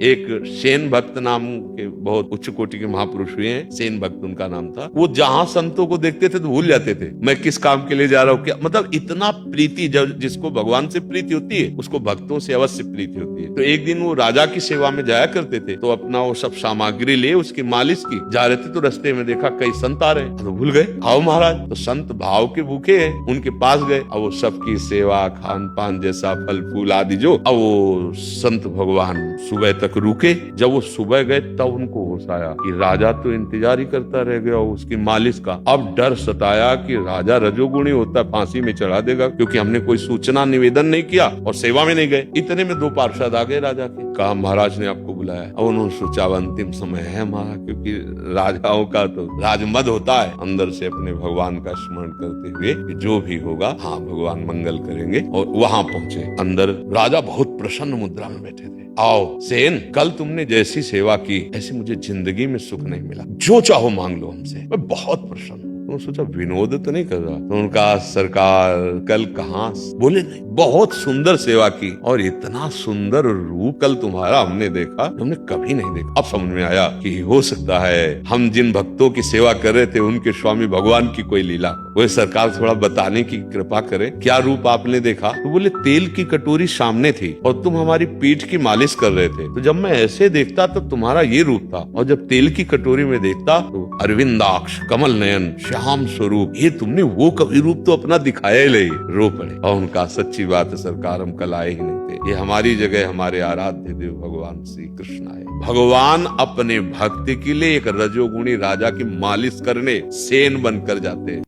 एक सेन भक्त नाम के बहुत उच्च कोटि के महापुरुष हुए हैं, सेन भक्त उनका नाम था। वो जहां संतों को देखते थे तो भूल जाते थे मैं किस काम के लिए जा रहा हूँ, क्या मतलब इतना प्रीति, जब जिसको भगवान से प्रीति होती है उसको भक्तों से अवश्य प्रीति होती है। तो एक दिन वो राजा की सेवा में जाया करते थे, तो अपना वो सब सामग्री ले उसकी मालिश की जा रहे थे, तो रास्ते में देखा कई संत आ रहे हैं, तो भूल गए आओ महाराज। तो संत भाव के भूखे हैं, उनके पास गए, अब वो सबकी सेवा खान पान जैसा फल फूल आदि जो, अब वो संत भगवान सुबह तक रुके। जब वो सुबह गए तब उनको होश आया कि राजा तो इंतजार ही करता रह गया उसकी मालिश का। अब डर सताया कि राजा रजोगुणी होता फांसी में चढ़ा देगा, क्योंकि हमने कोई सूचना निवेदन नहीं किया और सेवा में नहीं गए। इतने में 2 पार्षद आ गए राजा के, कहा महाराज ने आपको बुलाया। अब उन्होंने सोचा अंतिम समय है हमारा, क्योंकि राजाओं का तो राजमद होता है, अंदर से अपने भगवान का स्मरण करते हुए कि जो भी होगा हाँ भगवान मंगल करेंगे। और वहां पहुंचे, अंदर राजा बहुत प्रसन्न मुद्रा में बैठे थे। आओ सेन, कल तुमने जैसी सेवा की ऐसी मुझे जिंदगी में सुख नहीं मिला, जो चाहो मांग लो हमसे, मैं बहुत प्रसन्न हूँ। तो सोचा विनोद तो नहीं कर रहा। तो उनका सरकार कल कहाँ, बोले नहीं, बहुत सुंदर सेवा की और इतना सुंदर रूप कल तुम्हारा हमने देखा, हमने कभी नहीं देखा। अब समझ में आया कि हो सकता है हम जिन भक्तों की सेवा कर रहे थे उनके स्वामी भगवान की कोई लीला। वो सरकार थोड़ा बताने की कृपा करे, क्या रूप आपने देखा? तो बोले तेल की कटोरी सामने थी और तुम हमारी पीठ की मालिश कर रहे थे, तो जब मैं ऐसे देखता तो तुम्हारा ये रूप था, और जब तेल की कटोरी में देखता तो अरविंदाक्ष, कमल नयन, श्याम स्वरूप, ये तुमने वो कभी रूप तो अपना दिखाया ही नहीं। रो पड़े और उनका सच्ची बात है सरकार, हम कल आए ही नहीं थे, ये हमारी जगह हमारे आराध्य देव भगवान श्री कृष्ण आए। भगवान अपने भक्त के लिए एक रजोगुणी राजा की मालिश करने सेन बनकर जाते हैं।